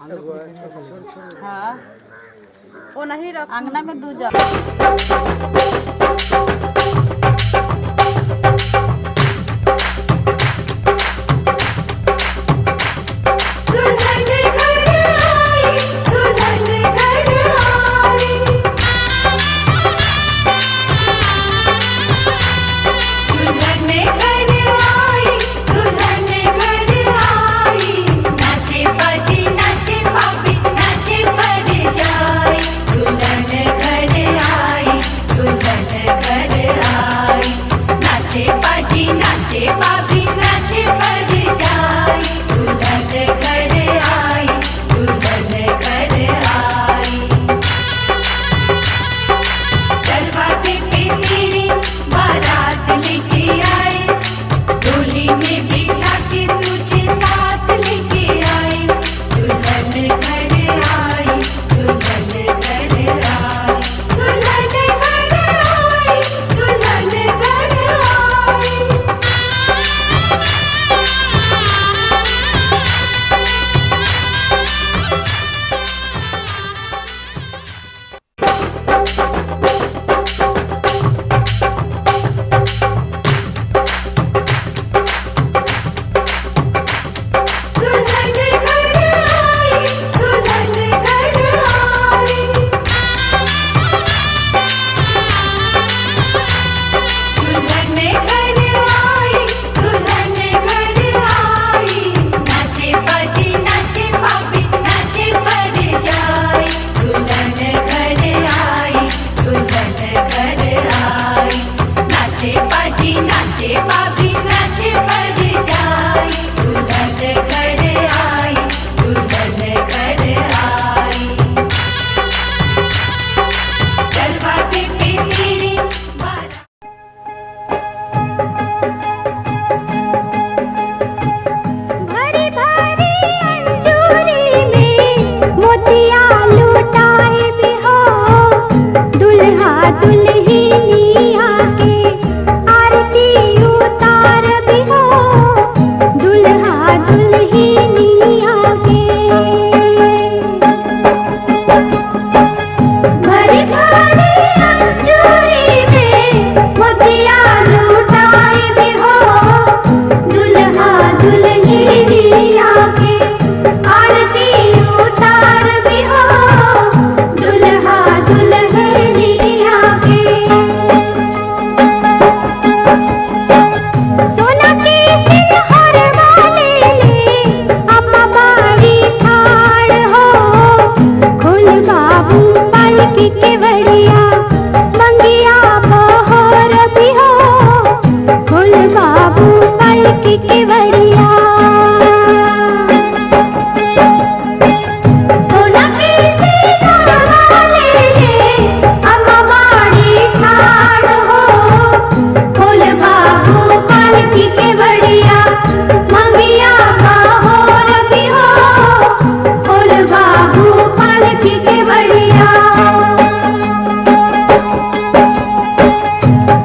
हाँ वो नहीं रख अंगना में दूजा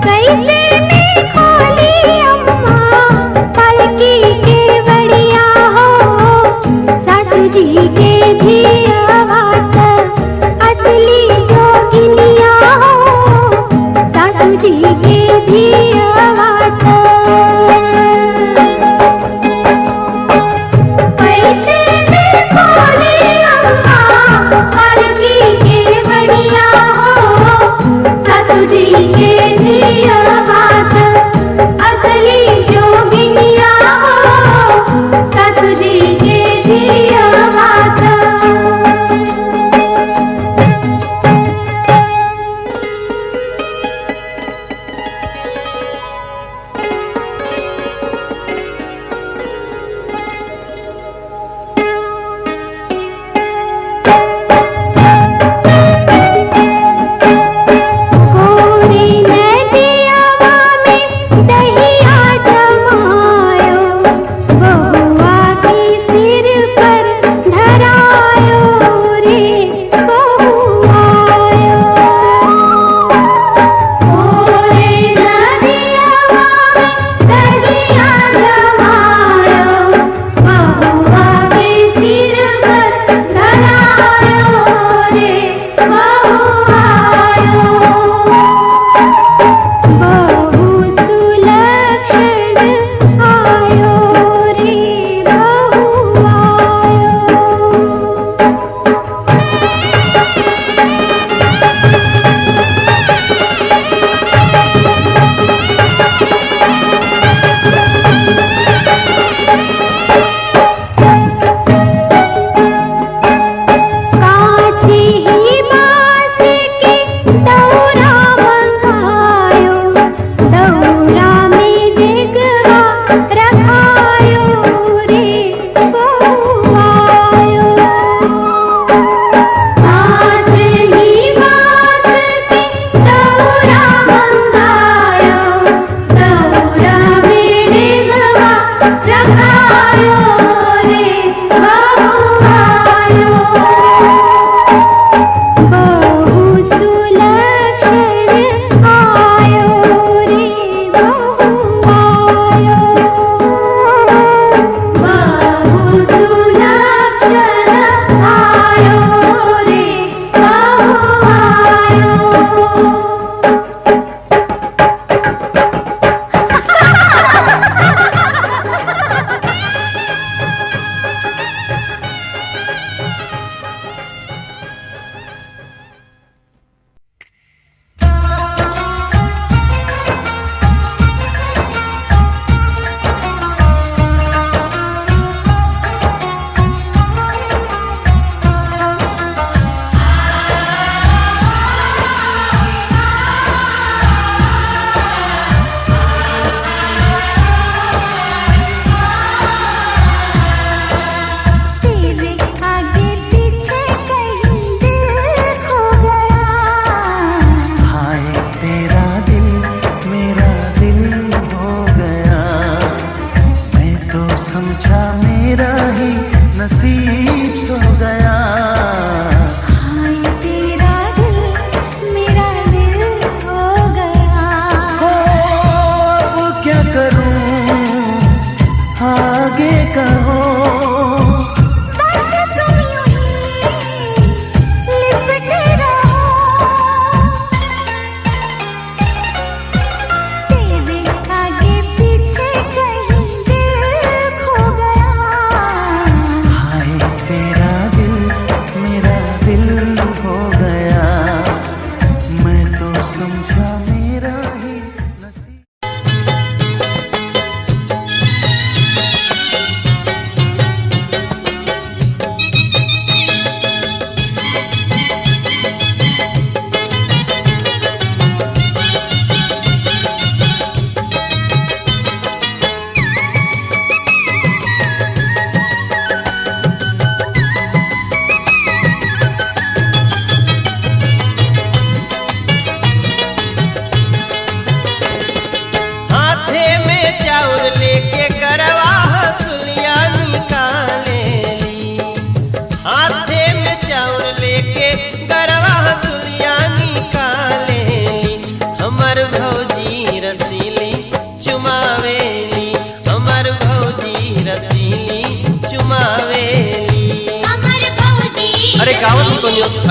कैसे में खोली अम्मा पल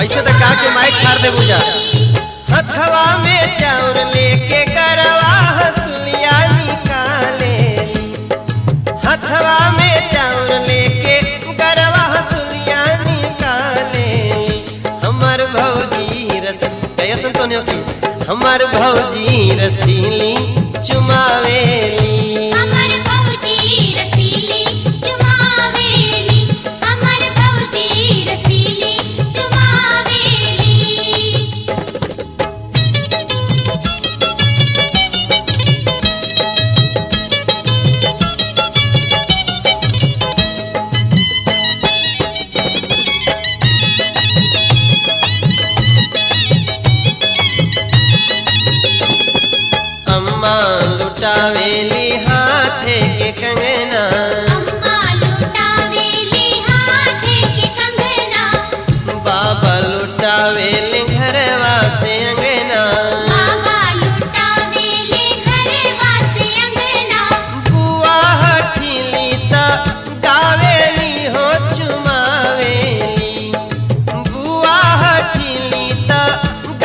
ऐसे तो का के माइक खार दे बुझा हथवा में चाउर लेके करवा हसुलिया निकाले हथवा में चाउर लेके करवा हसुलिया निकाले हमर भौजी रस कैसन तो नहीं होती हमर भौजी रसीली चुमावेली लुटावेली हाथे के कंगना अम्मा लुटावेली हाथे के कंगना बाबा लुटावेली घरवा से अंगना बाबा लुटावेली घरवा से अंगना बुआ हठीली ता गावेली हो चुमावेली बुआ हठीली ता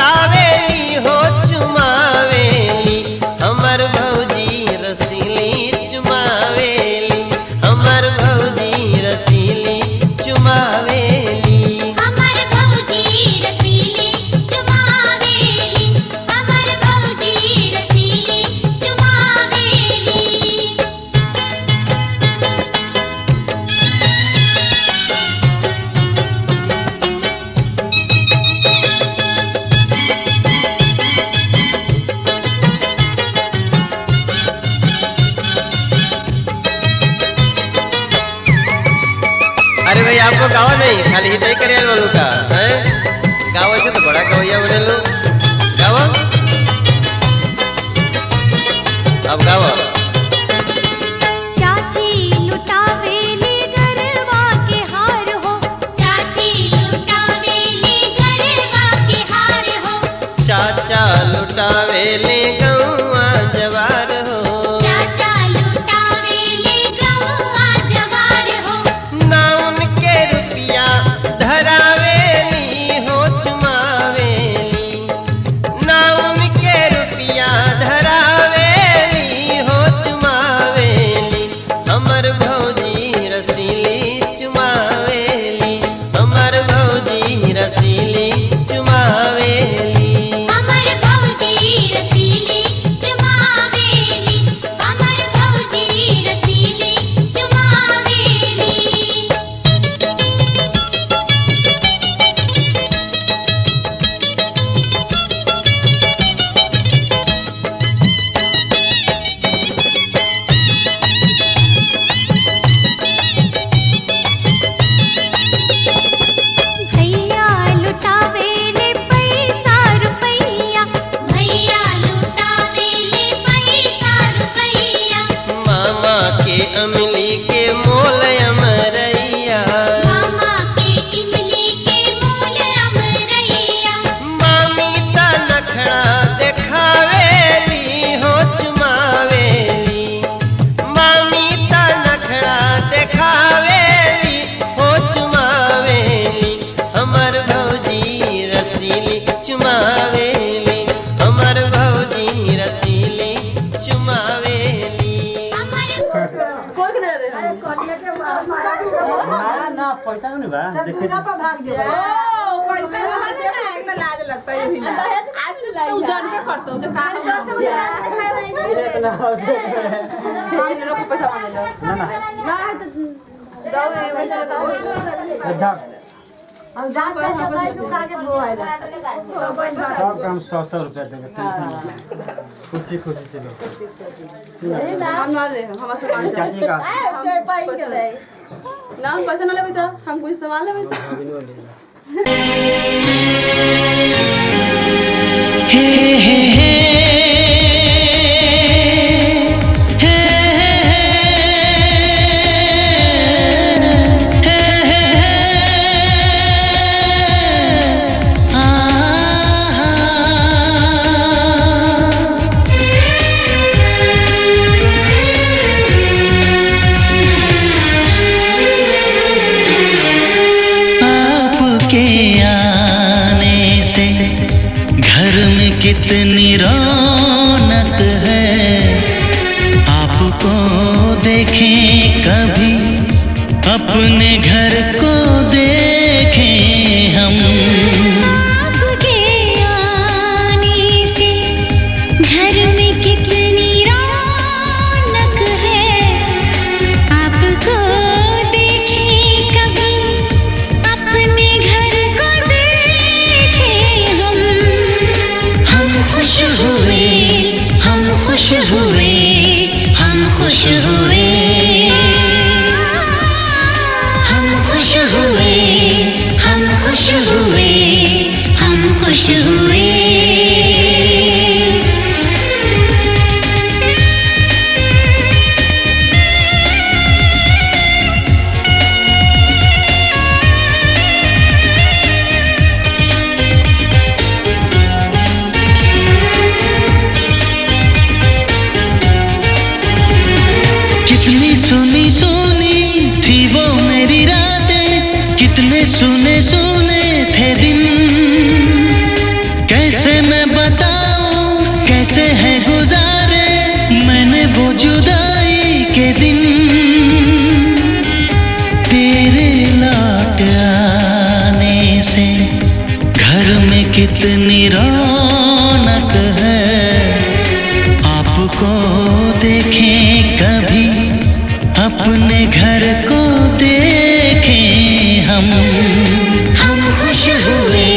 गावेली हो चुमावेली हमर भौजी रसीली चुमावेली हमर भौजी रसीली चुमावेली हमर भौजी रसीली चुमावेली हमर भौजी रसीली चुमावेली अरे भाई आपको गावा नहीं खाली हित ही करे वालों का है गावा से तो बड़ा गवैया बने लो गावा अब गावा चाची लुटावेली गरवा के लुटावेले गौआ जवार हो। चाचा लुटावेले गौआ जवार हो। ना उनके रुपया धरावेली हो चुमावेली, ना उनके रुपया धरावेली हो चुमावेली। हमर भौजी रसीली चुमावेली, हमर भौजी रसीली चुमावेली। हमर भौजी रसीली चुमावेली, हमर भौजी रसीली चुमावेली। भैया लुटावेले पैसा रुपैया, भैया लुटावेले पैसा रुपैया। मामा के अमली के मोल अमरैया, मामा के इमली के मोल अमरैया। मामी ता नखड़ा देखावेली हो चुमावेली, मामी ता नखड़ा देखावेली हो चुमावेली। हमर भौजी रसीली चुमावेली, हमर भौजी रसीली चुमावेली। ना पैसा नहीं बा देखे सब काम 100 रुपया देंगे, खुशी खुशी से लो। चाची का ना हम पैसा ना लेबै तो हम कुछ सामान लेबै तो आपके आने से घर में कितनी रौनक है। आपको देखें कभी अपने घर को देखें हम। आपके आने से घर में कितनी रौनक है। आपको देखें कभी अपने घर को देखें हम। हम खुश हुए, हम खुश हुए, हम खुश हुए, हम खुश हुए, हम खुश हुए, हम खुश हुए। कितनी सुनी सुनी थी वो मेरी रातें, कितने सुने सुने थे दिन। कैसे मैं बताऊं कैसे है गुजारे मैंने वो जुदाई के दिन। तेरे लौट आने से घर में कितनी रौनक है। आपको देखें कभी अपने घर को देखें हम। हम खुश हुए,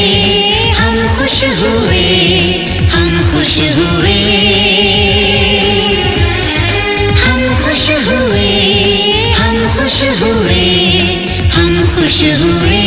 हम खुश हुए, हम खुश हुए, हम खुश हुए, हम खुश हुए, हम खुश हुए।